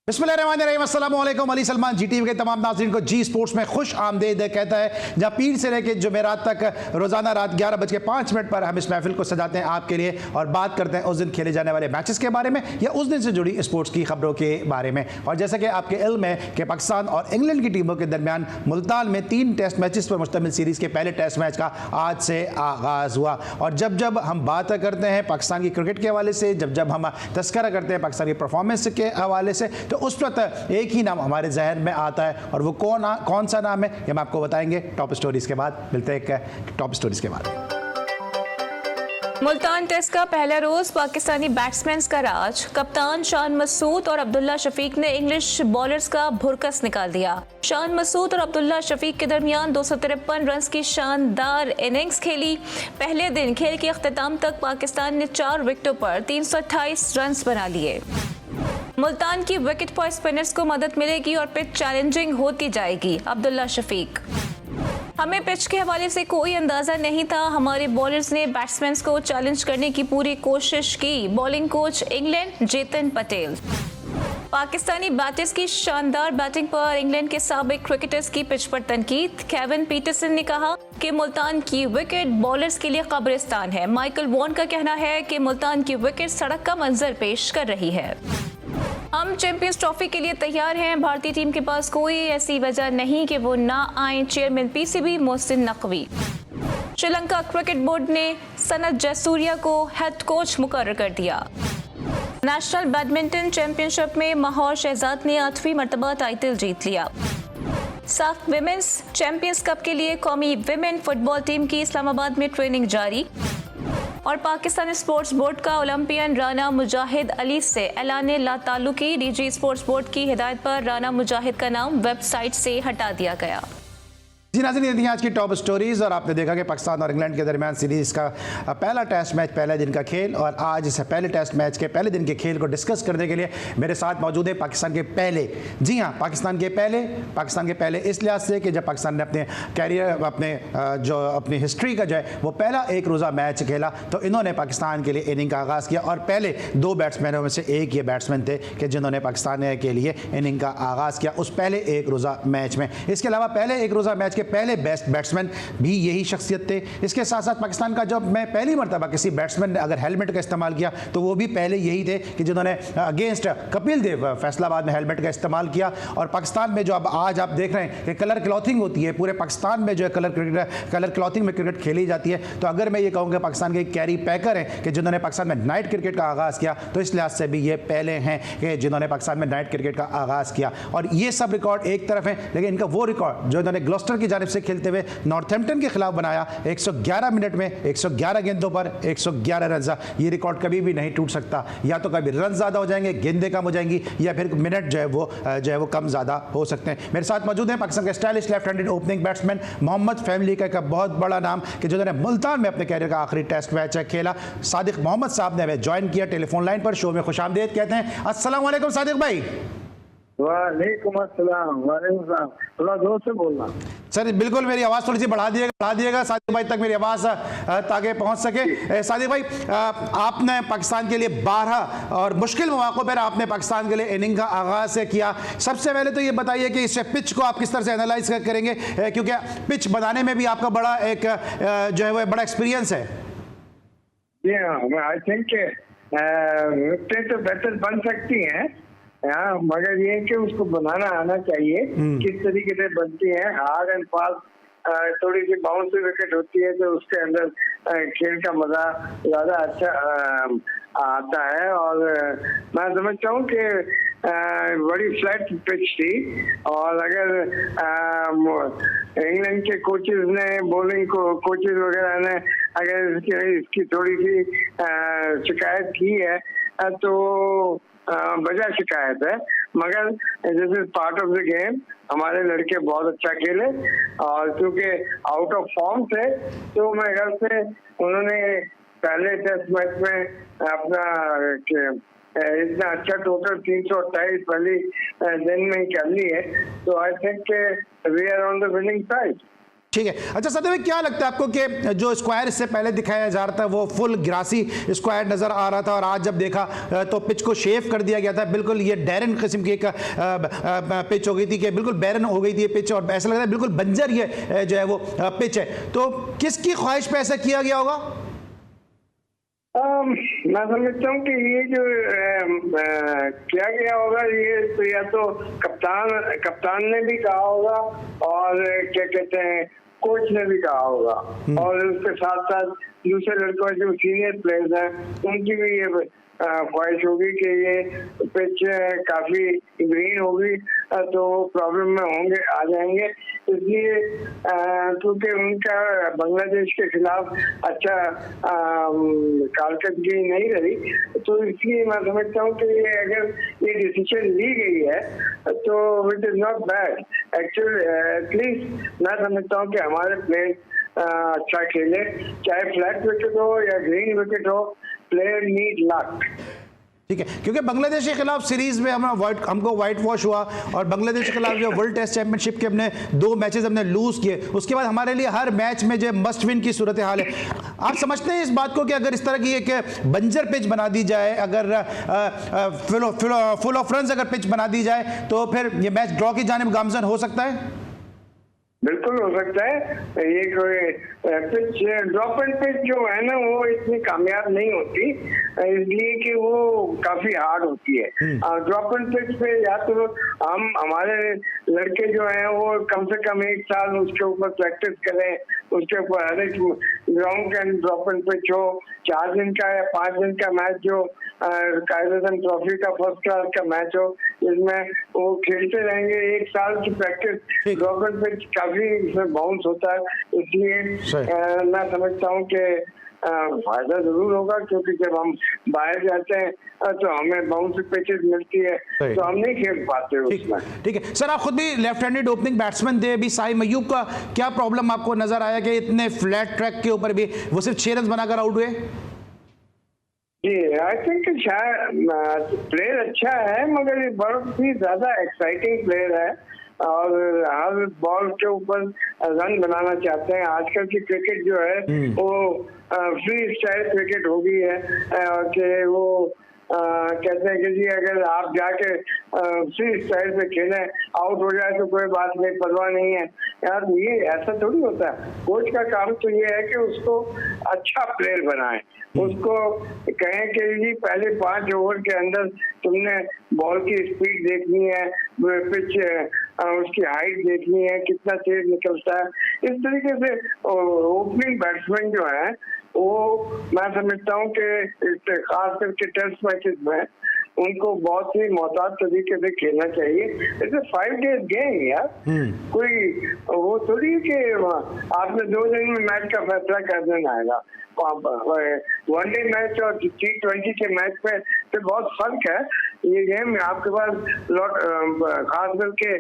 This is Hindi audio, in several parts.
बिस्मिल्लाहिर्रहमानिर्रहीम, अस्सलाम वालेकुम। अली सलमान GTV के तमाम नाज़रीन को जी स्पोर्ट्स में खुश आमदीद कहता है, जहाँ पीर से लेकर जुमेरात तक रोज़ाना रात 11:05 पर हम इस महफिल को सजाते हैं आपके लिए और बात करते हैं उस दिन खेले जाने वाले मैचेस के बारे में या उस दिन से जुड़ी स्पोर्ट्स की खबरों के बारे में। और जैसा कि आपके इल्म है कि पाकिस्तान और इंग्लैंड की टीमों के दरमियान मुल्तान में 3 टेस्ट मैचेस पर मुश्तमिल सीरीज़ के पहले टेस्ट मैच का आज से आगाज़ हुआ। और जब जब हम बात करते हैं पाकिस्तान की क्रिकेट के हवाले से, जब जब हम तस्करा करते हैं पाकिस्तान की परफॉर्मेंस के हवाले से, तो उस वक्त एक ही नाम हमारे जहन में आता है और वो कौन सा नाम है ये हम आपको बताएंगे टॉप स्टोरीज के बाद। मिलते हैं एक टॉप स्टोरीज के बाद। मुल्तान टेस्ट का पहला रोज पाकिस्तानी बैट्समैन का राज। कप्तान शान मसूद और अब्दुल्ला शफीक ने इंग्लिश बॉलर्स का भुरकस निकाल दिया। शान मसूद और अब्दुल्ला शफीक के दरमियान 253 रन की शानदार इनिंग्स खेली। पहले दिन खेल के अख्ताम तक पाकिस्तान ने 4 विकेटों पर 328 रन बना लिए। मुल्तान की विकेट पर स्पिनर्स को मदद मिलेगी और पिच चैलेंजिंग होती जाएगी। अब्दुल्ला शफीक: हमें पिच के हवाले से कोई अंदाजा नहीं था, हमारे बॉलर्स ने बैट्समैन को चैलेंज करने की पूरी कोशिश की। Bowling coach England Jeetan Patel: Pakistani batters की शानदार बैटिंग पर इंग्लैंड के साबिक क्रिकेटर्स की पिच पर तनकीद। केविन पीटरसन ने कहा कि मुल्तान की विकेट बॉलर्स के लिए कब्रिस्तान है। माइकल वॉन का कहना है कि मुल्तान की विकेट सड़क का मंजर पेश कर रही है। हम चैंपियंस ट्रॉफी के लिए तैयार हैं, भारतीय टीम के पास कोई ऐसी वजह नहीं कि वो ना आए। Chairman PCB Mohsin Naqvi: Sri Lanka cricket board ने सनत जयसूर्या को हेड कोच मुकर्रर कर दिया। नेशनल बैडमिंटन चैंपियनशिप में माहौर शहजाद ने 8वीं मरतबा टाइटल जीत लिया। साफ विमेंस चैंपियंस कप के लिए कौमी विमेन फुटबॉल टीम की इस्लामाबाद में ट्रेनिंग जारी। और पाकिस्तान स्पोर्ट्स बोर्ड का ओलंपियन राना मुजाहिद अली से ऐलान लाताल्लुकी। DG स्पोर्ट्स बोर्ड की हिदायत पर राना मुजाहिद का नाम वेबसाइट से हटा दिया गया। जी नाज़रीन, ये थी आज की टॉप स्टोरीज और आपने देखा कि पाकिस्तान और इंग्लैंड के दरमियान सीरीज़ का पहला टेस्ट मैच, पहले दिन का खेल। और आज इस पहले टेस्ट मैच के पहले दिन के खेल को डिस्कस करने के लिए मेरे साथ मौजूद है पाकिस्तान के पहले, जी हाँ, पाकिस्तान के पहले इस लिहाज से कि जब पाकिस्तान ने अपने कैरियर, अपनी हिस्ट्री का जो है वो पहला एक रोज़ा मैच खेला, तो इन्होंने पाकिस्तान के लिए इनिंग का आगाज़ किया। और पहले 2 बैट्समैनों में से एक ये बैट्समैन थे कि जिन्होंने पाकिस्तान के लिए इनिंग का आगाज़ किया उस पहले एक रोज़ा मैच में। इसके अलावा पहले एक रोज़ा मैच के पहले बेस्ट बैट्समैन भी यही शख्सियत थे। इसके साथ साथ पाकिस्तान का जब मैं पहली मरतबा किसी बैट्समैन ने अगर हेलमेट का इस्तेमाल किया तो वो भी पहले यही थे कि जिन्होंने अगेंस्ट कपिल देव फैसलाबाद में हेलमेट का इस्तेमाल किया। और पाकिस्तान में जो अब आज आप देख रहे हैं कि कलर क्लॉथिंग होती है, पूरे पाकिस्तान में जो है कलर क्लॉथिंग में क्रिकेट खेली जाती है। तो अगर मैं ये कहूँ कि पाकिस्तान के कैरी पैकर हैं कि जिन्होंने पाकिस्तान में नाइट क्रिकेट का आगाज़ किया, तो इस लिहाज से भी ये पहले हैं कि जिन्होंने पाकिस्तान में नाइट क्रिकेट का आगाज़ किया। और ये सब रिकॉर्ड एक तरफ है, लेकिन इनका वो रिकॉर्ड जो इन्होंने ग्लॉस्टर की जानिब से खेलते हुए नॉर्थहैम्पटन के खिलाफ बनाया, 111 मिनट में 111 गेंदों पर 111 रन, ये रिकॉर्ड कभी भी नहीं टूट सकता। या तो कभी रन ज़्यादा हो जाएंगे, गेंदें कम हो जाएंगी, या फिर मिनट जो है वो कम ज़्यादा हो सकते हैं। मेरे साथ मौजूद हैं पाकिस्तान के stylish left handed opening batsman Mohammad family का एक बहुत बड़ा नाम कि जिन्होंने मुल्तान में अपने कैरियर का आखिरी टेस्ट मैच खेला। सादिक मोहम्मद साहब ने हमें ज्वाइन किया टेलीफोन लाइन पर। शो में खुशामदीद कहते हैं। अस्सलाम वालेकुम सादिक भाई। वालेकुम अस्सलाम। थोड़ा जोर से बोलना सर। बिल्कुल, मेरी आवाज़ थोड़ी सी बढ़ा दिएगा सादिक भाई तक मेरी आवाज़ ताकि पहुंच सके। सादिक भाई, आपने पाकिस्तान के लिए 12 और मुश्किल मौक़ों पर आपने पाकिस्तान के लिए इनिंग का आगाज़ किया। सबसे पहले तो ये बताइए कि इस पिच को आप किस तरह से एनालाइज करेंगे, क्योंकि पिच बनाने में भी आपका बड़ा एक जो है वो बड़ा एक्सपीरियंस है। जी हाँ, आई थिंक विकेट तो बेहतर बन सकती हैं, मगर ये कि उसको बनाना आना चाहिए, किस तरीके से बनती है। हार्ड एंड फास्ट थोड़ी सी बाउंसी विकेट होती है तो उसके अंदर खेल का मजा ज्यादा अच्छा आता है। और मैं समझता हूँ कि बड़ी फ्लैट पिच थी, और अगर इंग्लैंड के कोचेस ने, बॉलिंग कोचेस वगैरह ने अगर इसकी थोड़ी सी शिकायत की है तो वजह शिकायत है, मगर this is part of the game. हमारे लड़के बहुत अच्छा खेले, और क्योंकि आउट ऑफ फॉर्म थे तो मेरे ख्याल से उन्होंने पहले टेस्ट मैच में अपना इतना अच्छा टोटल 328 पहली दिन में ही कर ली है। तो I think we are on the winning side. ठीक है। अच्छा सत्यम भाई, क्या लगता है आपको कि जो स्क्वायर इससे पहले दिखाया जा रहा था वो फुल ग्रासी स्क्वायर नजर आ रहा था, और आज जब देखा तो पिच को शेव कर दिया गया था, बिल्कुल ये डैरन किस्म की एक पिच हो गई थी कि बिल्कुल बैरन हो गई थी ये पिच, और ऐसा लग रहा है बिल्कुल बंजर ये जो है वो पिच है। तो किसकी ख्वाहिश पे ऐसा किया गया होगा? मैं समझता हूँ कि ये जो किया गया होगा, ये तो या तो कप्तान ने भी कहा होगा, और क्या कहते हैं कोच ने भी कहा होगा, और उसके साथ साथ दूसरे लड़कों जो सीनियर प्लेयर्स हैं उनकी भी ये ख्वाहिश होगी कि ये पिच काफी ग्रीन होगी तो प्रॉब्लम में होंगे, आ जाएंगे। इसलिए क्योंकि उनका बांग्लादेश के खिलाफ अच्छा कारकर्दगी नहीं रही, तो इसलिए मैं समझता हूँ कि ये अगर ये डिसीजन ली गई है तो it is not bad actually. At least मैं समझता हूँ कि हमारे प्लेयर अच्छा खेले, चाहे फ्लैट विकेट हो या ग्रीन विकेट हो, प्लेयर नीड लक। ठीक है, क्योंकि बांग्लादेश के खिलाफ सीरीज में हमको व्हाइट वॉश हुआ, और बांग्लादेश के खिलाफ जो वर्ल्ड टेस्ट चैंपियनशिप के हमने 2 मैचेस हमने लूज किए, उसके बाद हमारे लिए हर मैच में जो मस्ट विन की सूरत हाल है। आप समझते हैं इस बात को कि अगर इस तरह की एक बंजर पिच बना दी जाए, अगर फुल ऑफ रन्स अगर पिच बना दी जाए, तो फिर ये मैच ड्रॉ की जानिब गामजन हो सकता है? बिल्कुल हो सकता है। ये कोई पिच ड्रॉप एंड पिच जो है ना वो इतनी कामयाब नहीं होती, इसलिए कि वो काफी हार्ड होती है। ड्रॉप एंड पिच पे या तो हमारे लड़के जो हैं वो कम से कम 1 साल उसके ऊपर प्रैक्टिस करें, उसके ऊपर हर एक ग्राउंड का ड्रॉप एंड पिच हो, 4 दिन का या 5 दिन का मैच जो कायदेसन ट्रॉफी का फर्स्ट क्लास का मैच हो, जिसमें वो खेलते रहेंगे। 1 साल की प्रैक्टिस ड्रॉप एंड पिच काफी इसमें बाउंस होता है, इसलिए मैं समझता हूँ कि फायदा जरूर होगा, क्योंकि जब हम बाहर जाते हैं तो हमें बाउंस पिचेस मिलती है तो हम नहीं खेल पाते उसमें। ठीक है सर, आप खुद भी लेफ्ट हैंडेड ओपनिंग बैट्समैन थे, अभी साइम अय्यूब का क्या प्रॉब्लम आपको नजर आया कि इतने फ्लैट ट्रैक के ऊपर भी वो सिर्फ 6 रन बनाकर आउट हुए? जी, आई थिंक शायद प्लेयर अच्छा है, मगर ये बहुत ही ज्यादा एक्साइटिंग प्लेयर है और हर बॉल के ऊपर रन बनाना चाहते हैं। आजकल की क्रिकेट जो है वो फ्री स्टाइल क्रिकेट हो गई है कि वो कहते हैं कि जी अगर आप जाके फ्री स्टाइल पे खेलें, आउट हो जाए तो कोई बात नहीं, परवाह नहीं है। यार ये ऐसा थोड़ी होता है। कोच का काम तो ये है कि उसको अच्छा प्लेयर बनाए, उसको कहें कि जी पहले 5 ओवर के अंदर तुमने बॉल की स्पीड देखनी है, पिच उसकी हाइट देखनी है, कितना तेज निकलता है। इस तरीके से ओपनिंग बैट्समैन जो है वो मैं समझता हूँ कि खास करके टेस्ट मैचेस में उनको बहुत ही मोहतात तरीके से खेलना चाहिए। इट्स अ 5 डेज गेम यार, कोई वो थोड़ी कि आपने 2 दिन में मैच का फैसला कर देना आएगा। वनडे मैच और T20 के मैच में तो बहुत फर्क है। ये गेम आपके पास खास करके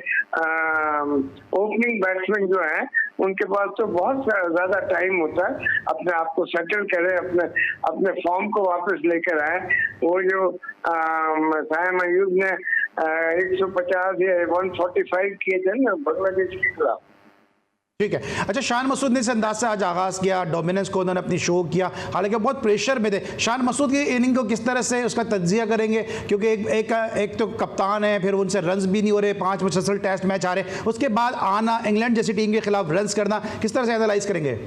ओपनिंग बैट्समैन जो है उनके पास तो बहुत ज्यादा टाइम होता है अपने आप को सेटल करें, अपने फॉर्म को वापस लेकर आए। वो जो साइम अय्यूब ने 150 या 145 किए थे ना बांग्लादेश के खिलाफ। ठीक है, अच्छा शान मसूद ने इस अंदाज से आज आगाज़ किया, डोमिनेंस को उन्होंने अपनी शो किया, हालांकि बहुत प्रेशर में थे। शान मसूद की इनिंग को किस तरह से उसका तज्जिया करेंगे, क्योंकि एक तो कप्तान है, फिर उनसे रन्स भी नहीं हो रहे, 5 मुसलसल टेस्ट मैच आ रहे, उसके बाद आना इंग्लैंड जैसी टीम के खिलाफ रन्स करना, किस तरह से एनालाइज करेंगे?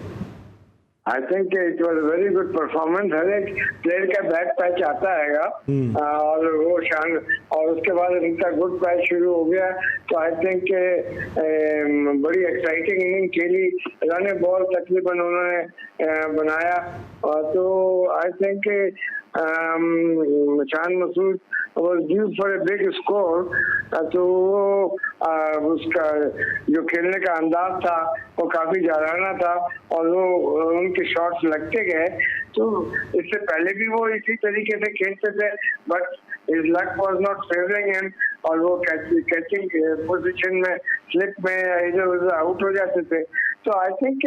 I think it was very good performance. हर एक प्लेयर का बैड पैच आता है और वो शान, और उसके बाद उनका गुड पैच शुरू हो गया, तो आई थिंक बड़ी एक्साइटिंग इनिंग खेली, रन बॉल तकरीबन उन्होंने बनाया, तो I think Shan Masood was due for a big score, तो उसका जो खेलने का अंदाज था वो काफी जाराना था और वो उनके शॉट्स लगते गए। तो इससे पहले भी वो इसी तरीके से खेलते थे, but his luck was not favoring him और वो कैचिंग पोजीशन में स्लिप में इधर उधर आउट हो जाते थे। तो आई थिंक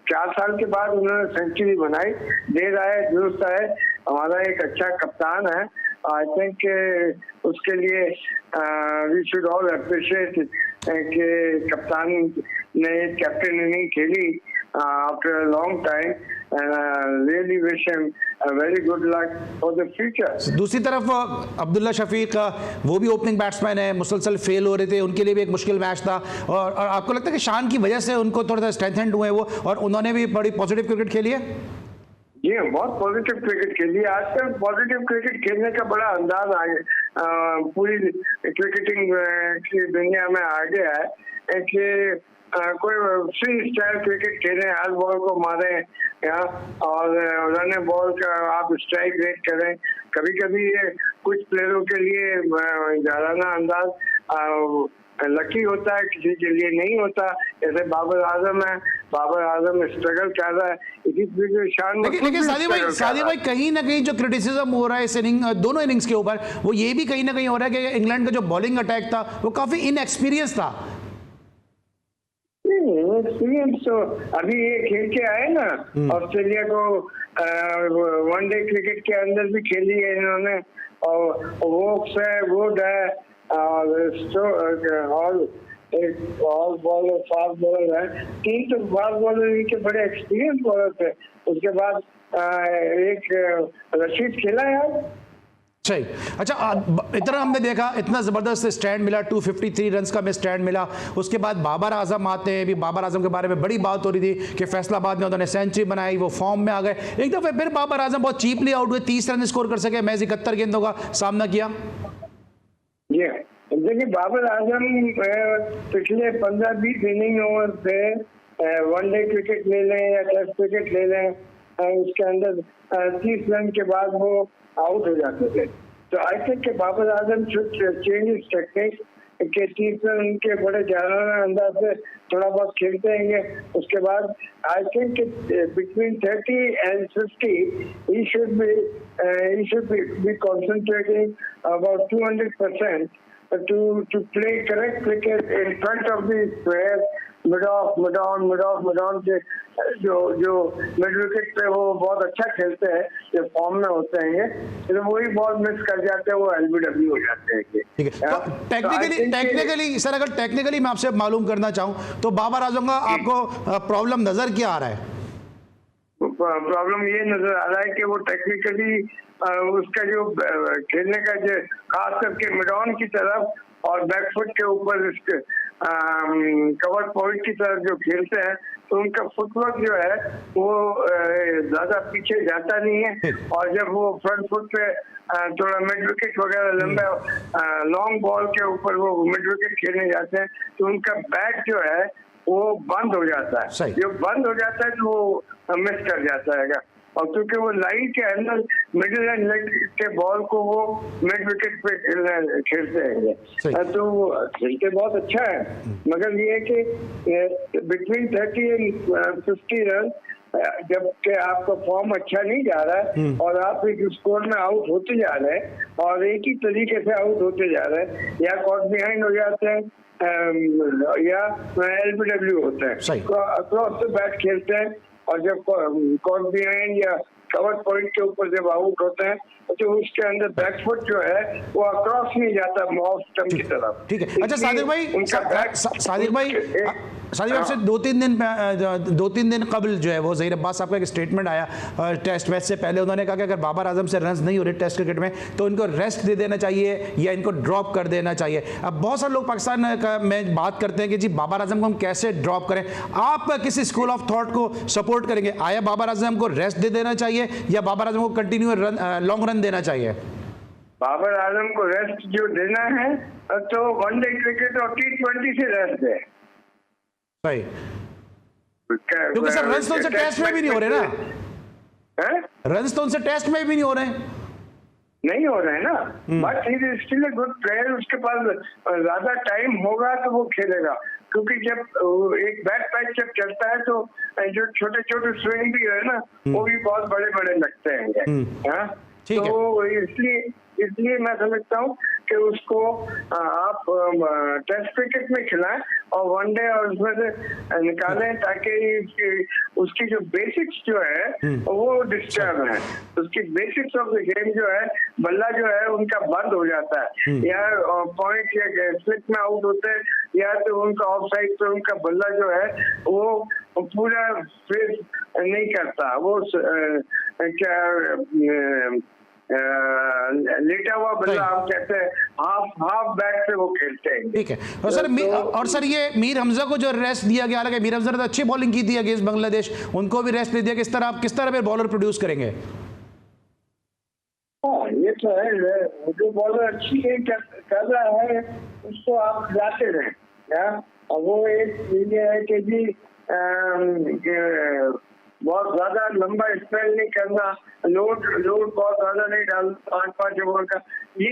4 साल के बाद उन्होंने सेंचुरी बनाई, देर आए दुरुस्त आए। हमारा एक अच्छा कप्तान है आई थिंक उसके लिए वी शुड ऑल अप्रिशिएट कि कप्तान ने कैप्टन इनिंग खेली after a long time, really wish him very good luck for the future. दूसरी तरफ अब्दुल्ला शफीक वो भी ओपनिंग बैट्समैन है, मुसलसल फेल हो रहे थे, उनके लिए भी एक मुश्किल मैच था, और आपको लगता है कि शान की वजह से उनको थोड़ा सा स्ट्रेंथेंड हुए वो, और उन्होंने भी बड़ी पॉजिटिव क्रिकेट खेली है? जी बहुत पॉजिटिव क्रिकेट खेली। आजकल पॉजिटिव क्रिकेट खेलने का बड़ा अंदाज आ गया, पूरी क्रिकेटिंग की दुनिया में आ गया है कि कोई फ्री स्टाइल क्रिकेट खेलें, हर बॉल को मारें और रन बॉल का आप स्ट्राइक रेट करें। कभी कभी ये कुछ प्लेयरों के लिए जाराना अंदाज लकी होता है, किसी के लिए नहीं होता। जैसे बाबर आजम है, बाबर आजम स्ट्रगल कर रहा है, इसी तरीके शान। लेकिन सादिक भाई कहीं ना कहीं जो क्रिटिसिज्म हो रहा है इस इनिंग, दोनों इनिंग्स के ऊपर, वो ये भी कहीं ना कहीं हो रहा है कि इंग्लैंड का जो बॉलिंग अटैक था वो काफी इनएक्सपीरियंस था। एक्सपीरियंस तो अभी ये खेल के आए ना, ऑस्ट्रेलिया को वनडे क्रिकेट के अंदर भी खेली है इन्होंने, और वोक्स है, वुड है, और एक ऑल बॉलर, फास्ट बॉलर है, 3 तो फास्ट बॉलर इनके बड़े एक्सपीरियंस बॉलर थे। उसके बाद एक रशीद खेला है। सही। अच्छा, इतना हमने देखा, इतना ज़बरदस्त स्टैंड मिला, 253 रन्स का में स्टैंड मिला। उसके बाद बाबर आजम आते हैं, भी बाबर आजम के बारे में बड़ी बात हो रही थी कि फैसलाबाद में उन्होंने सेंचुरी बनाई, वो फॉर्म में आ गए। एक दफ़े फिर बाबर आजम बहुत चीपली आउट हुए, 30 रन स्कोर कर सके, मैच 71 गेंदों का सामना किया। देखिए बाबर आजम पिछले 15-20 इनिंग ओवर से वनडे क्रिकेट ले लें या टेस्ट क्रिकेट ले लें, उसके अंदर 30 रन के बाद वो आउट हो जाते थे। तो आई थिंक कि Babar Azam should change his technique के 30 रन के बड़े जाराना अंदाज से थोड़ा बहुत खेलते हैं। उसके बाद I think between 30 and 50 he should be concentrating about 200% to play correct cricket in front of the players, mid on के जो मिड विकेट पे वो बहुत अच्छा खेलते हैं, जो फॉर्म में होते हैं, तो वही बॉल मिस कर जाते हैं, वो एलबीडब्ल्यू हो जाते हैं। ठीक है, तो टेक्निकली सर, अगर टेक्निकली मैं आपसे मालूम करना चाहूँ तो बाबर आजम का आपको प्रॉब्लम नजर क्या आ रहा है? प्रॉब्लम ये नजर आ रहा है कि वो टेक्निकली उसका जो खेलने का जो खास करके मिड ऑन की तरफ और बैकफुट के ऊपर इसके कवर पॉइंट की तरफ जो खेलते हैं, तो उनका फुटवर्क जो है वो ज्यादा पीछे जाता नहीं है, और जब वो फ्रंट फुट पे थोड़ा मिड विकेट वगैरह लंबा लॉन्ग बॉल के ऊपर वो मिड विकेट खेलने जाते हैं, तो उनका बैट जो है वो बंद हो जाता है। जो बंद हो जाता है तो वो मिस कर जाता है, और क्योंकि वो लाइन के अंदर मिडिल एंड लेग के बॉल को वो मिड विकेट पे खेलते हैं, तो वो खेलते बहुत अच्छा है। मगर ये है कि बिटवीन 30 and 50 रन जबकि आपका फॉर्म अच्छा नहीं जा रहा है और आप एक स्कोर में आउट होते जा रहे हैं और एक ही तरीके से आउट होते जा रहे हैं, या कॉट बिहाइंड हो जाते हैं या एलबीडब्ल्यू होता है, अक्रॉस द बैट खेलते हैं, और जब कॉट बिहाइंड या कवर पॉइंट के ऊपर जब आउट होते हैं तो उसके अंदर बैकफुट जो है वो अक्रॉस नहीं जाता ऑफ स्टंप की तरफ। ठीक है। अच्छा सादिक भाई आपसे 2-3 दिन कबल जो है वो ज़हीर अब्बास साहब का एक स्टेटमेंट आया टेस्ट मैच से पहले। उन्होंने कहा कि अगर बाबर आजम से रन्स नहीं हो रहे टेस्ट क्रिकेट में तो इनको रेस्ट दे देना चाहिए या इनको ड्रॉप कर देना चाहिए। अब बहुत सारे लोग पाकिस्तान में बात करते हैं कि जी बाबर आजम को हम कैसे ड्रॉप करें, आप किसी स्कूल ऑफ थॉट को सपोर्ट करेंगे? आया बाबर आजम को रेस्ट दे देना चाहिए या बाबर आजम को कंटिन्यू लॉन्ग रन देना चाहिए? बाबर आजम को रेस्ट जो देना है तो वनडे क्रिकेट और T20 से रेस्ट है। भाई क्योंकि सर रन्स तो उनसे टेस्ट में भी नहीं हो रहे ना, रन्स तो उनसे टेस्ट में भी नहीं हो रहे ना, but he is still a good player. उसके पास ज्यादा टाइम होगा तो वो खेलेगा, क्योंकि जब एक बैक पैच जब चलता है तो जो छोटे छोटे स्विंग भी है ना वो भी बहुत बड़े बड़े लगते हैं। तो इसलिए मैं समझता हूँ कि उसको आप टेस्ट क्रिकेट में खिलाएं और वनडे और उसमें से निकालें, ताकि उसकी जो बेसिक्स जो है वो डिस्टर्ब है। उसकी बेसिक्स ऑफ द गेम जो है, बल्ला जो है उनका बंद हो जाता है, या पॉइंट या स्लिप में आउट होते हैं, या तो उनका ऑफ साइड पे उनका बल्ला जो है वो पूरा फेस नहीं करता, वो क्या लेटा हुआ बल्ला हम कहते हैं, हाफ बैक से वो खेलते हैं। ठीक है। और सर और सर ये मीर हमजा को जो रेस्ट दिया गया, हालांकि मीर हमजा ने तो अच्छी बॉलिंग की थी अगेंस्ट बांग्लादेश, उनको भी रेस्ट दे दिया, किस तरह पे बॉलर प्रोड्यूस करेंगे? हाँ, ये तो है, जो बॉलर अच्छी कर रहा है उसको आप जाते रहे, और वो एक ये है कि जी बहुत ज्यादा लंबा स्पेल नहीं करना, लोड बहुत ज्यादा नहीं डालना 5-5 ओवर का। ये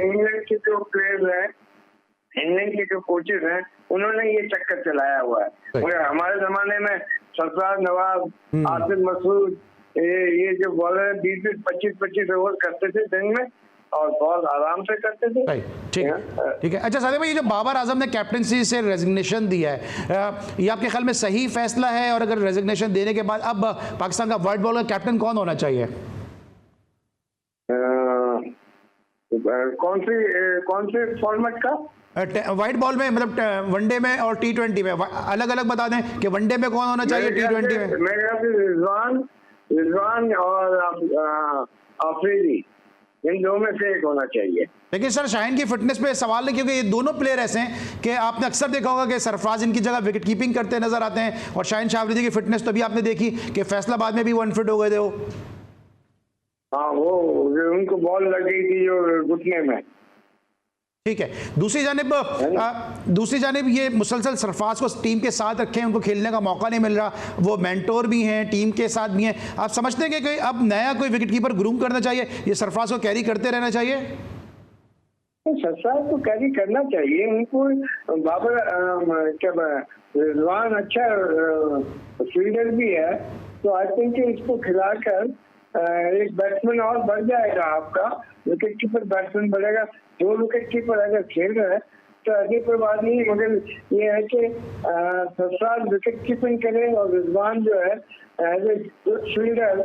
इंग्लैंड के जो प्लेयर्स हैं, इंग्लैंड के जो कोचेज हैं, उन्होंने ये चक्कर चलाया हुआ है। मगर हमारे जमाने में सरफराज नवाज, आसिफ मसूद, ये जो बॉलर 20-25 ओवर करते थे दिन में और बहुत आराम से करते थे। ठीक है। अच्छा सादिक भाई, ये जो बाबर आजम ने कैप्टनसी से रेजिग्नेशन दिया है, ये आपके ख्याल में सही फैसला है? और अगर रेजिग्नेशन देने के बाद अब पाकिस्तान का वाइट बॉल का कैप्टन कौन होना चाहिए? कौन से फॉर्मेट का? व्हाइट बॉल में, मतलब वनडे में और T20 में, अलग अलग बता दें कि वनडे में कौन होना चाहिए, T20 में? मेरे ख्याल से रिजवान और आफरीदी, इन दो में से एक होना चाहिए। लेकिन सर शाहीन की फिटनेस पे सवाल है, क्योंकि ये दोनों प्लेयर ऐसे हैं कि आपने अक्सर देखा होगा कि सरफराज इनकी जगह विकेट कीपिंग करते नजर आते हैं, और शाहीन शाह अफरीदी की फिटनेस तो भी आपने देखी कि फैसलाबाद में भी वो अनफिट हो गए थे वो। हाँ, वो उनको बॉल लग गई थी जो घुटने में। ठीक है। दूसरी जानिब ये मुसलसल सरफराज को टीम के साथ रखें, उनको खेलने का मौका नहीं मिल रहा, वो मेंटोर भी हैं, टीम के साथ भी हैं। आप समझते हैं कि अब नया कोई विकेट कीपर ग्रूम करना चाहिए, ये सरफराज को कैरी करते रहना चाहिए? सरफराज को कैरी करना चाहिए उनको। बाबर रिजवान अच्छा फील्डर भी है, तो आई थिंक इसको खिलाकर एक बैट्समैन और बढ़ जाएगा, आपका विकेट कीपर बैट्समैन बढ़ेगा। 2 विकेट कीपर अगर खेल रहे हैं तो ऐसी कोई बात नहीं, मगर ये है कि सरफराज विकेट कीपिंग करे और रिजवान जो है as a good fielder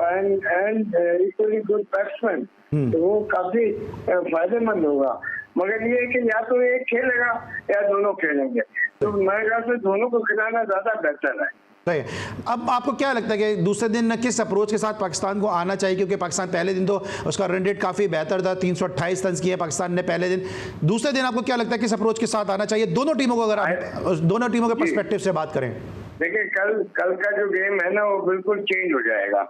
and equally good batsman, तो वो काफी फायदेमंद होगा। मगर ये है कि या तो एक खेलेगा या दोनों खेलेंगे, तो मेरे ख्याल से दोनों को खिलाना ज्यादा बेहतर है। अब आपको क्या लगता है कि दूसरे दिन किस अप्रोच के साथ पाकिस्तान को आना चाहिए? क्योंकि पाकिस्तान पहले दिन तो उसका रन रेट काफ़ी बेहतर था, 328 रन किए पाकिस्तान ने पहले दिन। दूसरे दिन आपको क्या लगता है किस अप्रोच के साथ आना चाहिए दोनों टीमों को, अगर आप दोनों टीमों के पर्सपेक्टिव से बात करें? देखिए, कल का जो गेम है ना, वो बिल्कुल चेंज हो जाएगा।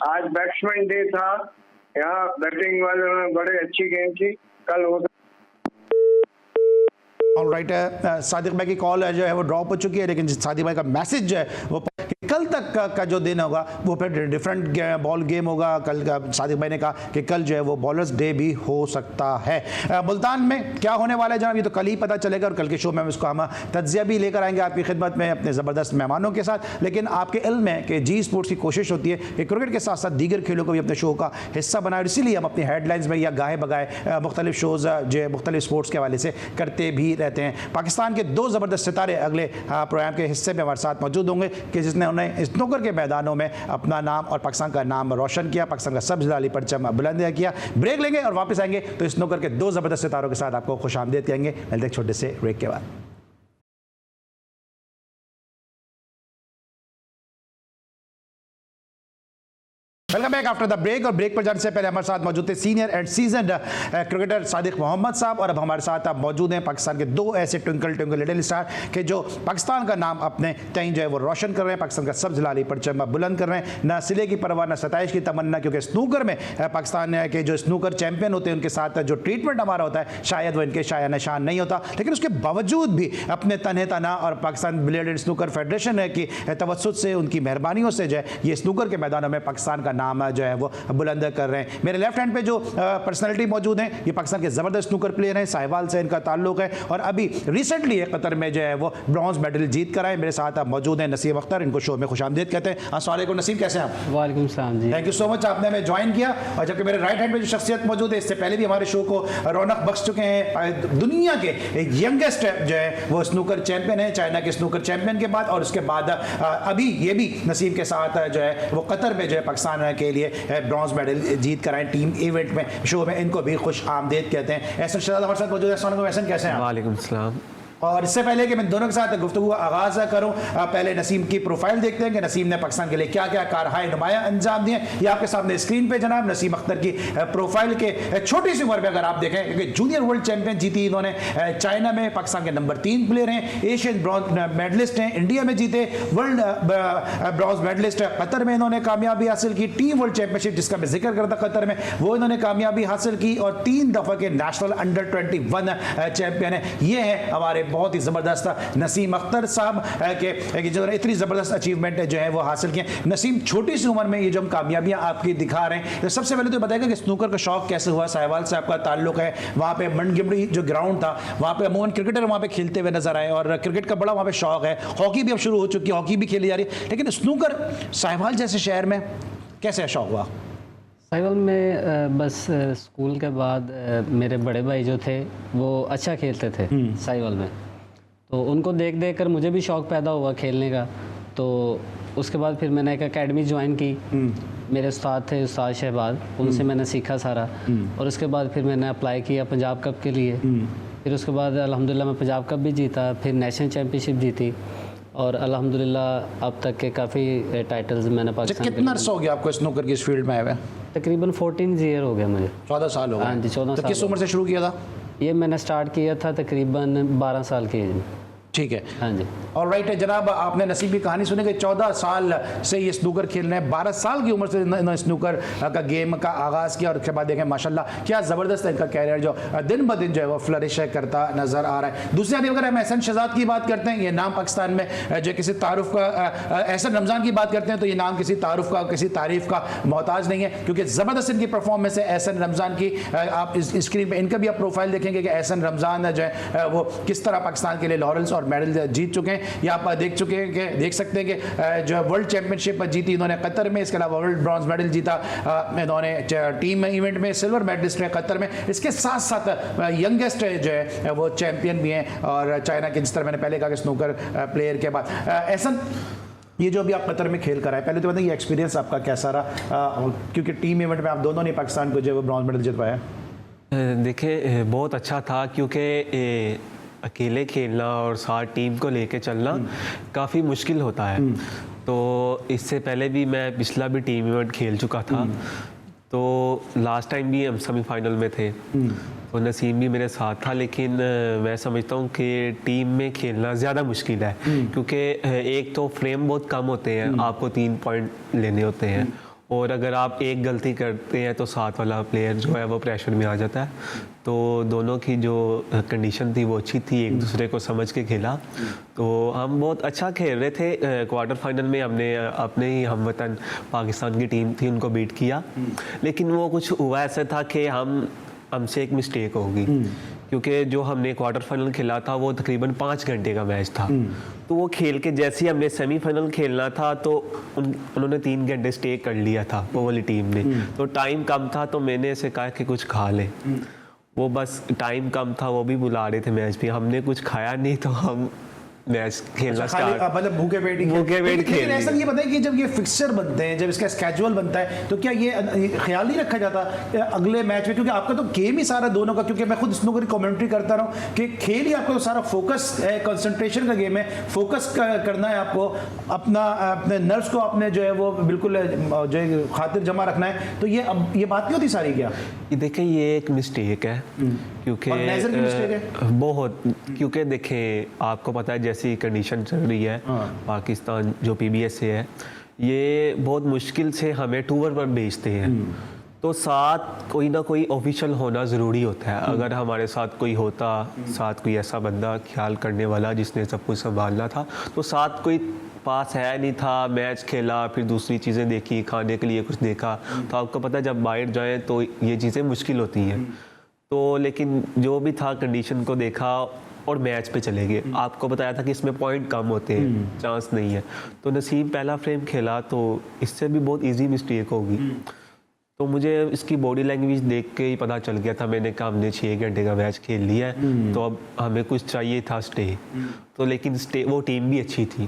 आज बैट्समैन डे था, यहाँ बैटिंग वालों ने बड़े अच्छी गेम की, कल हो ऑलराइट है। सादिक भाई की कॉल जो है वो ड्रॉप हो चुकी है, लेकिन सादिक भाई का मैसेज जो है वो कल तक का जो दिन होगा वो फिर डिफरेंट बॉल गेम होगा। कल का सादिक भाई ने कहा कि कल जो है वो बॉलर्स डे भी हो सकता है। मुल्तान में क्या होने वाला है जनाब, ये तो कल ही पता चलेगा, और कल के शो में इसको हम तज्जिया भी लेकर आएंगे आपकी खिदमत में अपने ज़बरदस्त मेहमानों के साथ। लेकिन आपके इल्म में कि जी स्पोर्ट्स की कोशिश होती है कि क्रिकेट के साथ साथ दीगर खेलों को भी अपने शो का हिस्सा बनाए, और इसीलिए हम अपनी हेडलाइंस में या गाहे बगाए मुख्तलिफ शोज़ जो मुख्तलिफ स्पोर्ट्स के हवाले से करते भी रहते हैं। पाकिस्तान के 2 ज़बरदस्त सितारे अगले प्रोग्राम के हिस्से में हमारे साथ मौजूद होंगे कि जिसने उन्हें स्नूकर के मैदानों में अपना नाम और पाकिस्तान का नाम रोशन किया, पाकिस्तान का सब जिलाली परचम बुलंद किया। ब्रेक लेंगे और वापस आएंगे तो स्नूकर के 2 ज़बरदस्त सितारों के साथ आपको खुशामदीद कहेंगे। मिलते हैं छोटे से ब्रेक के बाद। Welcome back after the break. और ब्रेक पर जाने से पहले हमारे साथ मौजूद थे senior and seasoned cricketer Sadiq Mohammad साहब, और अब हमारे साथ आप मौजूद हैं पाकिस्तान के 2 ऐसे ट्विंकल ट्विंकल लिटिल स्टार के जो पाकिस्तान का नाम अपने तय जो है वो रोशन कर रहे हैं, पाकिस्तान का सब जिलाली परचम बुलंद कर रहे हैं। ना सिले की परवाह ना सताइश की तमन्ना, क्योंकि स्नूकर में पाकिस्तान के जो स्नूकर चैंपियन होते हैं उनके साथ जो ट्रीटमेंट हमारा होता है शायद वो इनके शाया निशान नहीं होता, लेकिन उसके बावजूद भी अपने तनहे तना और पाकिस्तान बिलियर्ड स्नूकर फेडरेशन की तवस्सुत से, उनकी मेहरबानियों से जो है ये स्नूकर के मैदानों में पाकिस्तान का नाम जो है वो बुलंद कर रहे हैं। मेरे लेफ्ट हैंड पे जो पर्सनैलिटी मौजूद हैं, ये पाकिस्तान के ज़बरदस्त स्नूकर प्लेयर हैं, साहिवाल से इनका ताल्लुक है और अभी रिसेंटली कतर में जो है वो ब्रॉन्ज मेडल जीत कर आए। मेरे साथ आप मौजूद हैं नसीम अख्तर, इनको शो में खुशामदीद कहते हैं। अस्सलाम वालेकुम नसीम, कैसे हैं आप? वालेकुम सलाम जी। थैंक यू सो मच, आपने हमें ज्वाइन किया। और जबकि मेरे राइट हैंड में जो शख्सियत मौजूद है, इससे पहले भी हमारे शो को रौनक बख्श चुके हैं, दुनिया के यंगेस्ट जो है वो स्नूकर चैंपियन है, चाइना के स्नूकर चैंपियन के बाद। और उसके बाद अभी ये भी नसीम के साथ जो है वो कतर में जो है पाकिस्तान के लिए ब्रॉन्ज मेडल जीत कर आए टीम इवेंट में, शो में। इनको भी खुश आमदीद कहते हैं। एहसन शहजाद हमारे साथ मौजूद है। अस्सलाम वालेकुम, एहसन कैसे हैं आप? वालेकुम सलाम। और इससे पहले कि मैं दोनों के साथ गुफ्तगू आगाज़ करूं, पहले नसीम की प्रोफाइल देखते हैं कि नसीम ने पाकिस्तान के लिए क्या क्या कारहाय नुमाया अंजाम दिए। ये आपके सामने स्क्रीन पे जनाब नसीम अख्तर की प्रोफाइल के छोटी सी उम्र में अगर आप देखें, क्योंकि जूनियर वर्ल्ड चैंपियन जीती इन्होंने चाइना में, पाकिस्तान के नंबर 3 प्लेयर हैं, एशियन ब्रॉन्ज मेडलिस्ट हैं, इंडिया में जीते, वर्ल्ड ब्रॉन्ज मेडलिस्ट कतर में इन्होंने कामयाबी हासिल की, टीम वर्ल्ड चैंपियनशिप जिसका मैं जिक्र करता कतर में वो इन्होंने कामयाबी हासिल की, और 3 दफ़ा के नेशनल अंडर 21 चैंपियन है। ये है हमारे बहुत ही ज़बरदस्त नसीम अख्तर साहब के जिन्होंने इतनी ज़बरदस्त अचीवमेंट जो है वो हासिल किए। नसीम, छोटी सी उम्र में ये जो हम कामयाबियाँ आपकी दिखा रहे हैं, तो सबसे पहले तो बताएगा कि स्नूकर का शौक कैसे हुआ? साहिवाल से आपका ताल्लुक है, वहाँ पे मंडगिमड़ी जो ग्राउंड था वहाँ पे अमूमन क्रिकेटर वहाँ पे खेलते हुए नजर आए, और क्रिकेट का बड़ा वहाँ पे शौक है। हॉकी भी अब शुरू हो चुकी है, हॉकी भी खेली जा रही है, लेकिन स्नूकर साहिवाल जैसे शहर में कैसे शौक हुआ? साहिवाल में बस स्कूल के बाद मेरे बड़े भाई जो थे वो अच्छा खेलते थे साहिवाल में, तो उनको देख देख कर मुझे भी शौक़ पैदा हुआ खेलने का। तो उसके बाद फिर मैंने एक एकेडमी ज्वाइन की, मेरे उस्ताद थे उस्ताद शहबाज, उनसे मैंने सीखा सारा। और उसके बाद फिर मैंने अप्लाई किया पंजाब कप के लिए। फिर उसके बाद अल्हम्दुलिल्लाह मैं पंजाब कप भी जीता, फिर नेशनल चैम्पियनशिप जीती, और अल्हम्दुलिल्लाह अब तक के काफ़ी टाइटल्स मैंने पाकिस्तान। कितना अर्सा हो गया आपको स्नूकर की इस फील्ड में आए हुए? तकरीबन 14 ईयर हो गया मुझे। 14 साल हो गए? हाँ जी, 14 साल। तो किस उम्र से शुरू किया था ये? मैंने स्टार्ट किया था तकरीबन 12 साल की एज में। ठीक है, हाँ जी। और राइट है जनाब, आपने नसीब की कहानी सुनी कि 14 साल से ये स्नूकर खेल रहे हैं, 12 साल की उम्र से इन्होंने स्नूकर का गेम का आगाज़ किया, और उसके बाद देखें माशाल्लाह क्या ज़बरदस्त है इनका कैरियर जो दिन ब दिन जो है वो फ्लरिश करता नज़र आ रहा है। दूसरी तरफ अगर हम एहसन शहजाद की बात करते हैं, ये नाम पाकिस्तान में जो किसी तारुफ का, एहसन रमज़ान की बात करते हैं तो ये नाम किसी तारुफ का, किसी तारीफ़ का मोहताज नहीं है, क्योंकि ज़बरदस्त इनकी परफॉर्मेंस है। एहसन रमज़ान की आप इस स्क्रीन पर इनका भी आप प्रोफाइल देखेंगे कि एहसन रमज़ान जो है वो किस तरह पाकिस्तान के लिए लॉरेंस और मेडल जीत चुके हैं। या आप देख सकते हैं कि जो वर्ल्ड चैंपियनशिप जीती इन्होंने कतर में, इसके अलावा वर्ल्ड ब्रॉन्ज मेडल जीता इन्होंने टीम इवेंट में, सिल्वर मेडलिस्ट है कतर में। इसके साथ साथ यंगेस्ट जो है वो चैंपियन भी हैं, और चाइना के जिस तरह मैंने पहले कहा कि स्नूकर प्लेयर के बाद। ऐसा ये जो अभी आप कतर में खेल कर आए, पहले तो बताइए एक्सपीरियंस आपका कैसा रहा, क्योंकि टीम इवेंट में आप दोनों ने पाकिस्तान को जो है वो ब्रॉन्ज मेडल जितवाया? देखिए बहुत अच्छा था, क्योंकि अकेले खेलना और साथ टीम को लेके चलना काफ़ी मुश्किल होता है। तो इससे पहले भी मैं पिछला भी टीम इवेंट खेल चुका था, तो लास्ट टाइम भी हम सेमीफाइनल में थे, तो नसीम भी मेरे साथ था। लेकिन मैं समझता हूँ कि टीम में खेलना ज़्यादा मुश्किल है, क्योंकि एक तो फ्रेम बहुत कम होते हैं, आपको 3 पॉइंट लेने होते हैं, और अगर आप एक गलती करते हैं तो साथ वाला प्लेयर जो है वो प्रेशर में आ जाता है। तो दोनों की जो कंडीशन थी वो अच्छी थी, एक दूसरे को समझ के खेला, तो हम बहुत अच्छा खेल रहे थे। क्वार्टर फाइनल में हमने अपने ही हमवतन पाकिस्तान की टीम थी उनको बीट किया, लेकिन वो कुछ हुआ ऐसा था कि हमसे एक मिस्टेक होगी, क्योंकि जो हमने क्वार्टर फाइनल खेला था वो तकरीबन 5 घंटे का मैच था। तो वो खेल के जैसे ही हमने सेमीफाइनल खेलना था तो उन्होंने 3 घंटे स्टे कर लिया था वो वाली टीम ने। तो टाइम कम था, तो मैंने ऐसे कहा कि कुछ खा ले। वो बस टाइम कम था, वो भी बुला रहे थे मैच पे, हमने कुछ खाया नहीं, तो हम मैच खेलना स्टार्ट, मतलब भूखे पेट खेल। लेकिन ऐसा ये बताइए कि जब ये फिक्सचर बनते हैं, जब इसका स्केड्यूल बनता है, तो क्या ये ख्याल नहीं रखा जाता अगले मैच में, क्योंकि आपका तो गेम ही सारा दोनों का, क्योंकि मैं खुद स्नूकर की कमेंट्री करता रहा हूँ कि खेल ही आपका तो सारा फोकस है, कंसंट्रेशन का गेम है, फोकस करना है आपको, अपने नर्व्स को अपने जो है वो बिल्कुल जो है खातिर जमा रखना है। तो ये बात नहीं होती सारी क्या? देखिए ये एक मिस्टेक है, क्योंकि बहुत, क्योंकि देखें आपको पता है जैसी कंडीशन चल रही है पाकिस्तान जो PBS से है, ये बहुत मुश्किल से हमें टूर पर भेजते हैं, तो साथ कोई ना कोई ऑफिशियल होना ज़रूरी होता है। अगर हमारे साथ कोई होता, साथ कोई ऐसा बंदा ख्याल करने वाला जिसने सब कुछ संभालना था, तो साथ कोई पास है नहीं था, मैच खेला, फिर दूसरी चीज़ें देखी, खाने के लिए कुछ देखा, तो आपको पता है जब बाहर जाएँ तो ये चीज़ें मुश्किल होती हैं। तो लेकिन जो भी था कंडीशन को देखा और मैच पे चले गए। आपको बताया था कि इसमें पॉइंट कम होते हैं, चांस नहीं है, तो नसीम पहला फ्रेम खेला तो इससे भी बहुत इजी मिस्टेक होगी। तो मुझे इसकी बॉडी लैंग्वेज देख के ही पता चल गया था, मैंने कहा हमने 6 घंटे का मैच खेल लिया है, तो अब हमें कुछ चाहिए था स्टे। तो लेकिन स्टे वो टीम भी अच्छी थी,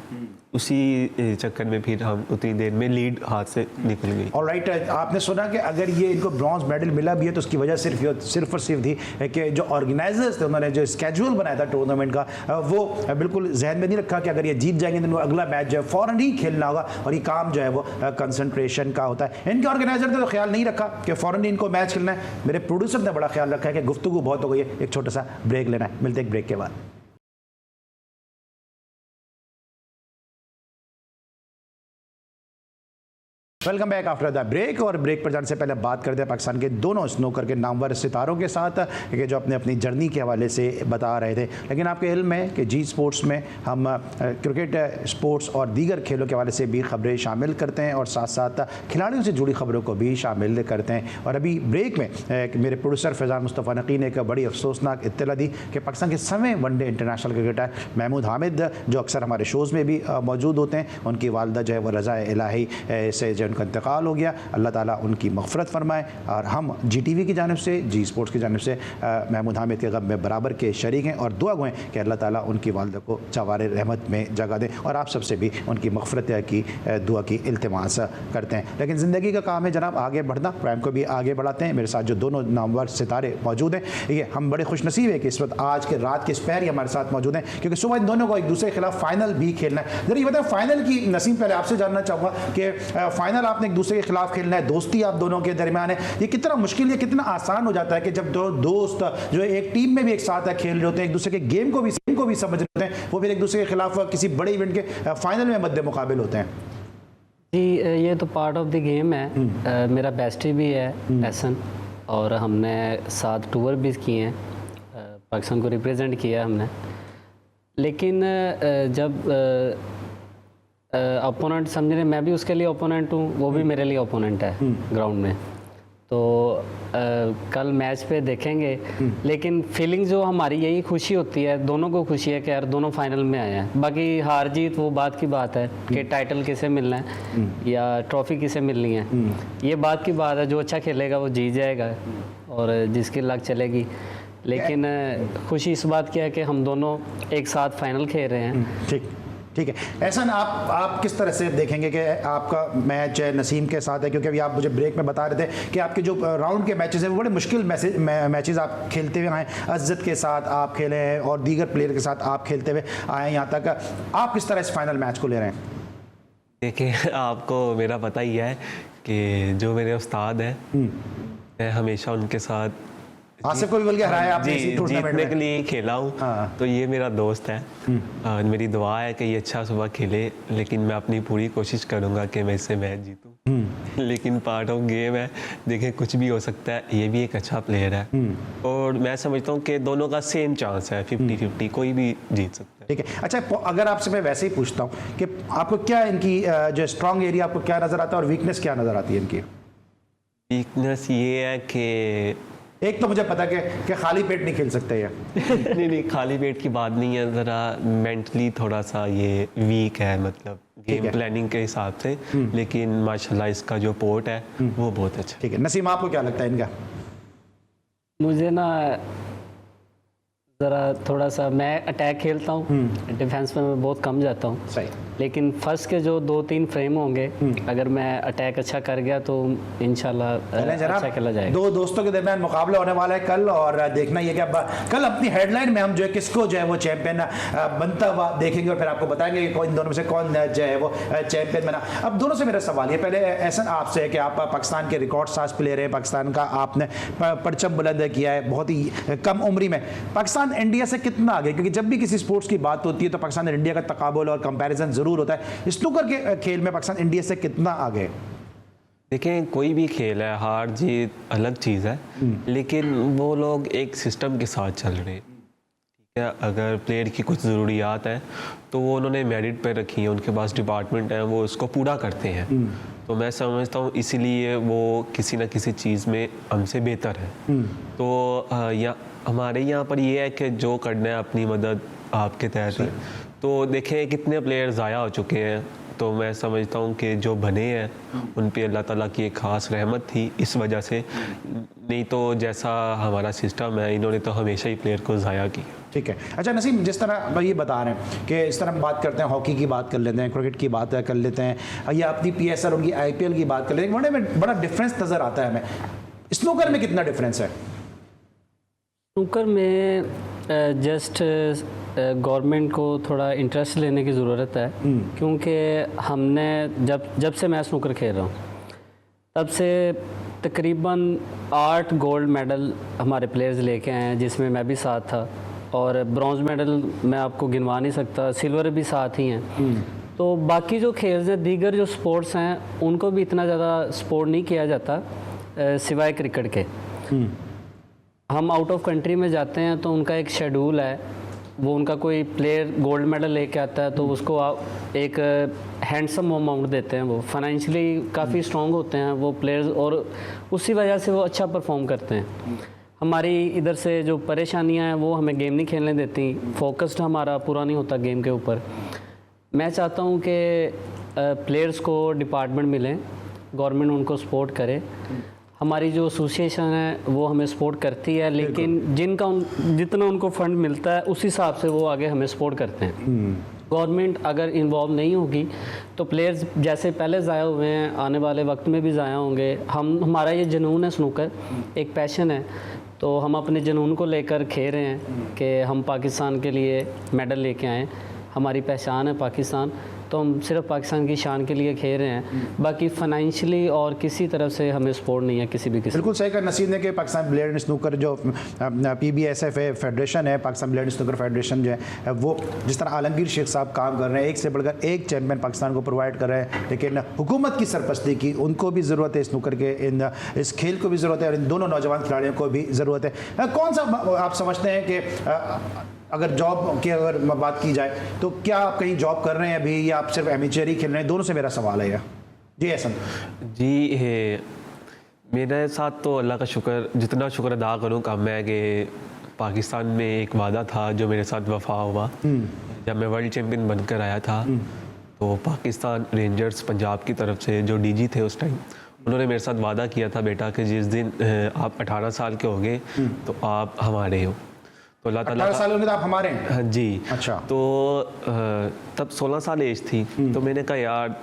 उसी चक्कर में फिर हम उतनी देर में लीड हाथ से निकल गई। ऑलराइट, आपने सुना कि अगर ये इनको ब्रॉन्ज मेडल मिला भी है तो उसकी वजह सिर्फ और सिर्फ थी कि जो ऑर्गेनाइजर्स थे उन्होंने जो स्केड्यूल बनाया था टूर्नामेंट का वो बिल्कुल जहन में नहीं रखा कि अगर ये जीत जाएंगे तो इनको अगला मैच जो है फ़ौरन ही खेलना होगा, और ये काम जो है वो कंसंट्रेशन का होता है। इनके ऑर्गेनाइजर ने तो ख्याल नहीं रखा कि फ़ौरन ही इनको मैच खेलना है। मेरे प्रोड्यूसर ने बड़ा ख्याल रखा है कि गुफ्तगू बहुत हो गई है, एक छोटा सा ब्रेक लेना है। मिलते एक ब्रेक के बाद। Welcome back after the break. और ब्रेक पर जाने से पहले बात करते हैं पाकिस्तान के दोनों स्नूकर के नामवर सितारों के साथ कि जो अपने अपनी जर्नी के हवाले से बता रहे थे। लेकिन आपके इल्म में कि जी स्पोर्ट्स में हम क्रिकेट स्पोर्ट्स और दीगर खेलों के हवाले से भी खबरें शामिल करते हैं और साथ साथ खिलाड़ियों से जुड़ी खबरों को भी शामिल करते हैं। और अभी ब्रेक में मेरे प्रोड्यूसर फैज़ान मुस्तफ़ा नकी ने एक बड़ी अफसोसनाक इत्तला दी कि पाकिस्तान के समय one day international cricketer Mahmood Hamid, जो अक्सर हमारे शोज़ में भी मौजूद होते हैं, उनकी वालदा जो है वो रज़ा इलाही से जो उनका इंतकाल हो गया। अल्लाह ताला उनकी मग़फ़रत फरमाए। और हम GTV की जानिब से, जी स्पोर्ट्स की जानिब से महमूद हामिद के गम में बराबर के शरीक हैं और दुआ गो हैं कि अल्लाह ताला उनकी वालदा को चवारे रहमत में जगह दें। और आप सबसे भी उनकी मग़फ़रत की दुआ की इल्तिमास करते हैं। लेकिन ज़िंदगी का काम है जनाब आगे बढ़ना, प्राइम को भी आगे बढ़ाते हैं। मेरे साथ जो दोनों नामवर सितारे मौजूद हैं, ये हम बड़े खुशनसीब है कि इस वक्त आज के रात के स्पैर ही हमारे साथ मौजूद हैं, क्योंकि सुबह इन दोनों को एक दूसरे के खिलाफ फाइनल भी खेलना है। जरा ये बताएं फाइनल की, नसीम पहले आपसे जानना चाहूँगा कि फाइनल आपने एक दूसरे के खिलाफ खेलना है, दोस्ती आप दोनों के दरमियान है, ये कितना मुश्किल है, कितना आसान हो जाता है कि जब दो दोस्त जो एक टीम में भी एक साथ खेल रहे होते हैं, एक दूसरे के गेम को भी समझ रहे होते हैं, वो फिर एक दूसरे के खिलाफ किसी बड़े इवेंट के फाइनल में मद्दे मुकाबिल होते हैं? जी, ये तो पार्ट ऑफ द गेम है। मेरा बेस्टी भी है एहसन, और हमने 7 टूर भी किए हैं, पाकिस्तान को रिप्रेजेंट किया हमने। लेकिन जब अपोनेंट समझ रहे, मैं भी उसके लिए ओपोनेंट हूँ, वो भी मेरे लिए ओपोनेंट है ग्राउंड में। तो कल मैच पे देखेंगे, लेकिन फीलिंग जो हमारी यही खुशी होती है, दोनों को खुशी है कि यार दोनों फाइनल में आए हैं। बाकी हार जीत वो बात की बात है कि टाइटल किसे मिलना है या ट्रॉफी किसे मिलनी है, ये बात की बात है। जो अच्छा खेलेगा वो जीत जाएगा और जिसकी लक चलेगी। लेकिन खुशी इस बात की है कि हम दोनों एक साथ फाइनल खेल रहे हैं। ठीक है। एहसन, आप किस तरह से देखेंगे कि आपका मैच नसीम के साथ है, क्योंकि अभी आप मुझे ब्रेक में बता रहे थे कि आपके जो राउंड के मैचेस हैं वो बड़े मुश्किल मैचेस आप खेलते हुए आए, अज्जत के साथ आप खेले हैं और दीगर प्लेयर के साथ आप खेलते हुए आए यहाँ तक। आप किस तरह इस फाइनल मैच को ले रहे हैं? देखिए, आपको मेरा पता ही है कि जो मेरे उस्ताद हैं, मैं हमेशा उनके साथ आसिफ को भी बोल के हराया आपने इसी टूर्नामेंट जीतने में। के लिए खेला हूँ। हाँ। तो ये मेरा दोस्त है और मेरी दुआ है कि ये अच्छा सुबह खेले, लेकिन मैं अपनी पूरी कोशिश करूँगा कि मैं इससे मैच जीतूँ। लेकिन पार्ट ऑफ गेम है, देखें कुछ भी हो सकता है। ये भी एक अच्छा प्लेयर है और मैं समझता हूँ कि दोनों का सेम चांस है, 50-50, कोई भी जीत सकता है। ठीक है। अच्छा, अगर आपसे मैं वैसे ही पूछता हूँ कि आपको क्या इनकी जो स्ट्रॉन्ग एरिया आपको क्या नज़र आता है और वीकनेस क्या नज़र आती है इनकी? वीकनेस ये है कि एक तो मुझे पता है कि खाली पेट नहीं खेल सकते ये। नहीं, खाली पेट की बात नहीं है, ज़रा मेंटली थोड़ा सा ये वीक है, मतलब गेम प्लानिंग के हिसाब से। लेकिन माशाल्लाह इसका जो पोर्ट है वो बहुत अच्छा। ठीक है। नसीम, आपको क्या लगता है इनका? मुझे ना ज़रा थोड़ा सा, मैं अटैक खेलता हूँ, डिफेंस में मैं बहुत कम जाता हूँ। सही। लेकिन फर्स्ट के जो 2-3 फ्रेम होंगे, अगर मैं अटैक अच्छा कर गया तो इंशाल्लाह अच्छा खेला जाएगा। दो दोस्तों के दरमियान मुकाबला होने वाला है कल, और देखना ये कि अब कल अपनी हेडलाइन में हम जो है किसको जो है वो चैंपियन बनता हुआ देखेंगे और फिर आपको बताएंगे कि इन दोनों में से कौन जो है वो चैंपियन बना। अब दोनों से मेरा सवाल ये पहले एहसन आपसे है कि आप पाकिस्तान के रिकॉर्ड साज प्लेयर हैं, पाकिस्तान का आपने परचम बुलंद किया है बहुत ही कम उम्री में। पाकिस्तान इंडिया से कितना आगे, क्योंकि जब भी किसी स्पोर्ट्स की बात होती है तो पाकिस्तान और इंडिया का तकाबुल और कंपैरिजन जरूर होता है। स्नूकर के खेल में पाकिस्तान इंडिया से कितना आगे? देखें, कोई भी खेल है, हार जीत अलग चीज़ है, लेकिन वो लोग एक सिस्टम के साथ चल रहे हैं। ठीक अगर प्लेयर की कुछ ज़रूरियात हैं तो वो उन्होंने मेरिट पर रखी है, उनके पास डिपार्टमेंट है, वो उसको पूरा करते हैं। तो मैं समझता हूँ इसीलिए वो किसी न किसी चीज़ में हमसे बेहतर है। तो हमारे यहाँ पर ये है कि जो करना है अपनी मदद आपके तहत है। तो देखें कितने प्लेयर ज़ाया हो चुके हैं, तो मैं समझता हूँ कि जो बने हैं उन पे अल्लाह ताला की एक ख़ास रहमत थी इस वजह से, नहीं तो जैसा हमारा सिस्टम है इन्होंने तो हमेशा ही प्लेयर को ज़ाया किया। ठीक है। अच्छा नसीम, जिस तरह ये बता रहे हैं कि इस तरह हम बात करते हैं, हॉकी की बात कर लेते हैं, क्रिकेट की बात कर लेते हैं, या अपनी PSL उनकी IPL की बात कर लेते हैं, बड़ा डिफरेंस नज़र आता है हमें। स्नूकर में कितना डिफरेंस है? स्नूकर में जस्ट गवर्नमेंट को थोड़ा इंटरेस्ट लेने की ज़रूरत है, क्योंकि हमने जब से मैं स्नूकर खेल रहा हूँ तब से तकरीबन 8 गोल्ड मेडल हमारे प्लेयर्स लेके आए हैं, जिसमें मैं भी साथ था, और ब्रॉन्ज मेडल मैं आपको गिनवा नहीं सकता, सिल्वर भी साथ ही हैं। तो बाकी जो खेल हैं, दीगर जो स्पोर्ट्स हैं, उनको भी इतना ज़्यादा सपोर्ट नहीं किया जाता सिवाय क्रिकेट के। हम आउट ऑफ कंट्री में जाते हैं तो उनका एक शेड्यूल है, वो उनका कोई प्लेयर गोल्ड मेडल लेके आता है तो उसको एक हैंडसम अमाउंट देते हैं, वो फाइनेंशियली काफ़ी स्ट्रॉन्ग होते हैं वो प्लेयर्स, और उसी वजह से वो अच्छा परफॉर्म करते हैं। हमारी इधर से जो परेशानियां हैं वो हमें गेम नहीं खेलने देती, फोकस्ड हमारा पूरा नहीं होता गेम के ऊपर। मैं चाहता हूं कि प्लेयर्स को डिपार्टमेंट मिलें, गवर्नमेंट उनको सपोर्ट करे। हमारी जो एसोसिएशन है वो हमें सपोर्ट करती है, लेकिन जितना उनको फंड मिलता है उस हिसाब से वो आगे हमें सपोर्ट करते हैं। गवर्नमेंट अगर इन्वॉल्व नहीं होगी तो प्लेयर्स जैसे पहले ज़ाया हुए हैं आने वाले वक्त में भी ज़ाया होंगे। हमारा ये जुनून है, स्नूकर एक पैशन है, तो हम अपने जुनून को लेकर खेल रहे हैं कि हम पाकिस्तान के लिए मेडल लेके आएँ। हमारी पहचान है पाकिस्तान, तो हम सिर्फ पाकिस्तान की शान के लिए खेल रहे हैं, बाकी फाइनेंशियली और किसी तरफ से हमें सपोर्ट नहीं है किसी भी किसी। बिल्कुल सही कहा नसीब ने कि पाकिस्तान ब्लेड स्नूकर जो PBSF है, फेडरेशन है, पाकिस्तान ब्लेड स्नूकर फेडरेशन जो है, वो जिस तरह आलमगीर शेख साहब काम कर रहे हैं, एक से बढ़कर एक चैम्पियन पाकिस्तान को प्रोवाइड कर रहे हैं, लेकिन हुकूमत की सरपरस्ती की उनको भी ज़रूरत है, स्नूकर के इस खेल को भी ज़रूरत है, और इन दोनों नौजवान खिलाड़ियों को भी ज़रूरत है। कौन सा आप समझते हैं कि अगर जॉब की अगर बात की जाए तो क्या आप कहीं जॉब कर रहे हैं अभी, या आप सिर्फ एमेचर ही खेल रहे हैं? दोनों से मेरा सवाल है। जी एहसन जी, मेरे साथ तो अल्लाह का शुक्र, जितना शुक्र अदा करूँ कम है कि पाकिस्तान में एक वादा था जो मेरे साथ वफा हुआ। जब मैं वर्ल्ड चैम्पियन बनकर आया था तो पाकिस्तान रेंजर्स पंजाब की तरफ से जो DG थे उस टाइम, उन्होंने मेरे साथ वादा किया था, बेटा कि जिस दिन आप 18 साल के होंगे तो आप हमारे हो। तो अल्लाह ताला 18 साल होंगे तो आप हमारे हैं? हाँ जी। अच्छा। तो तब 16 साल एज थी, तो मैंने कहा यार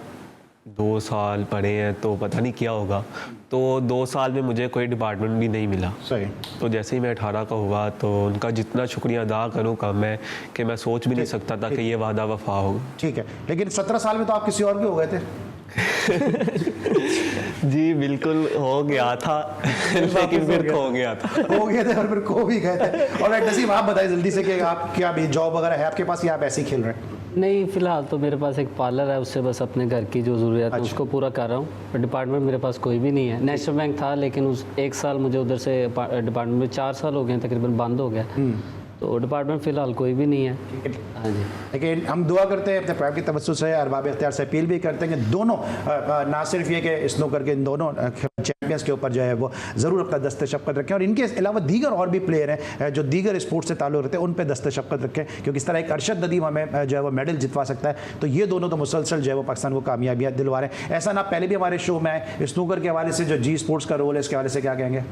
2 साल पढ़े हैं तो पता नहीं क्या होगा। तो 2 साल में मुझे कोई डिपार्टमेंट भी नहीं मिला। सही। तो जैसे ही मैं 18 का हुआ तो उनका जितना शुक्रिया अदा करूँ कम है कि मैं सोच भी नहीं सकता था कि ये वादा वफा होगा। ठीक है, लेकिन 17 साल में तो आप किसी और के हो गए थे। जी बिल्कुल हो गया था, लेकिन फिर खो गया था। हो गए थे और फिर खो भी गए थे। और नसीब आप बताइए जल्दी से कि आप क्या भी जॉब वगैरह है आपके पास, या आप ऐसे ही खेल रहे हैं? नहीं, फ़िलहाल तो मेरे पास एक पार्लर है, उससे बस अपने घर की जो ज़रूरत है उसको पूरा कर रहा हूँ। डिपार्टमेंट मेरे पास कोई भी नहीं है। नेशनल बैंक था, लेकिन उस 1 साल मुझे उधर से डिपार्टमेंट में 4 साल हो गए तकरीबन बंद हो गया, तो डिपार्टमेंट फ़िलहाल कोई भी नहीं है। हाँ जी। लेकिन हम दुआ करते हैं अपने प्राइवेट की तवज्जुह से, अरबाब इख्तियार से अपील भी करते हैं कि दोनों ना सिर्फ ये कि स्नूकर के इन दोनों चैंपियंस के ऊपर जो है वो ज़रूर अपना दस्ते शफ़क़त रखें, और इनके अलावा दीगर और भी प्लेयर हैं जो दीगर स्पोर्ट्स से ताल्लुक़ रखते हैं, उन पर दस्ते शफ़क़त रखें, क्योंकि इस तरह एक अरशद नदीम हमें जो है वो मेडल जितवा सकता है। तो ये दोनों तो मुसलसल जो है वो पाकिस्तान को कामयाबियाँ दिलवा रहे हैं। ऐसा ना पहले भी हमारे शो में आए, स्नूकर के हवाले से जो जी स्पोर्ट्स का रोल है, इसके हवाले से क्या कहेंगे?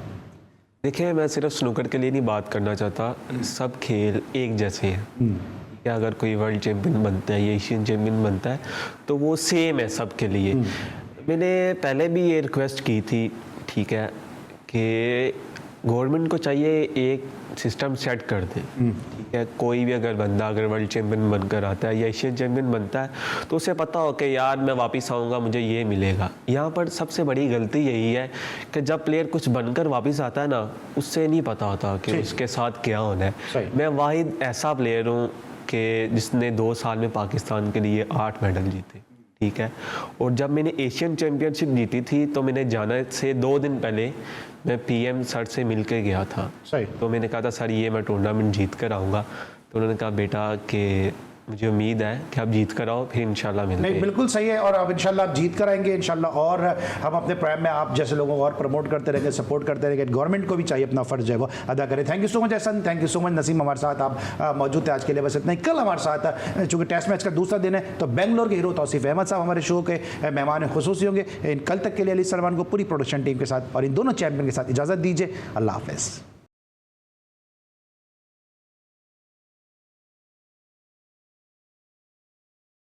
देखिए, मैं सिर्फ स्नूकर के लिए नहीं बात करना चाहता, सब खेल एक जैसे हैं। या अगर कोई वर्ल्ड चैम्पियन बनता है या एशियन चैम्पियन बनता है तो वो सेम है सब के लिए। मैंने पहले भी ये रिक्वेस्ट की थी, ठीक है, कि गवर्नमेंट को चाहिए एक सिस्टम सेट कर दे, ठीक है। कोई भी अगर बंदा अगर वर्ल्ड चैम्पियन बनकर आता है या एशियन चैम्पियन बनता है तो उसे पता हो कि यार मैं वापस आऊँगा, मुझे ये मिलेगा। यहाँ पर सबसे बड़ी गलती यही है कि जब प्लेयर कुछ बनकर वापस आता है ना, उससे नहीं पता होता कि उसके साथ क्या होना है। मैं वाहिद ऐसा प्लेयर हूँ कि जिसने 2 साल में पाकिस्तान के लिए 8 मेडल जीते, ठीक है। और जब मैंने एशियन चैम्पियनशिप जीती थी तो मैंने जाने से 2 दिन पहले मैं PM सर से मिल के गया था। सही। तो मैंने कहा था सर ये मैं टूर्नामेंट जीत कर आऊँगा। तो उन्होंने कहा बेटा कि मुझे उम्मीद है कि आप जीत कर आओ, फिर इंशाल्लाह मिलते नहीं हैं। बिल्कुल सही है, और अब इंशाल्लाह आप जीत कर आएंगे इंशाल्लाह, और हम अपने प्रोग्राम में आप जैसे लोगों को और प्रमोट करते रहेंगे, सपोर्ट करते रहेंगे। गवर्नमेंट को भी चाहिए अपना फर्ज जो है वो अदा करे। Thank you so much Ehsan, thank you so much Naseem, हमारे साथ आप मौजूद थे आज के लिए। बस इतना ही। कल हमारे साथ चूँकि टेस्ट मैच का दूसरा दिन है तो बेंगलोर के हीरो तौसीफ अहमद साहब हमारे शो के मेहमान खुसूसी होंगे। कल तक के लिए अली सलमान को पूरी प्रोडक्शन टीम के साथ और इन दोनों चैंपियन के साथ इजाज़त दीजिए। अल्लाह हाफ़िज़।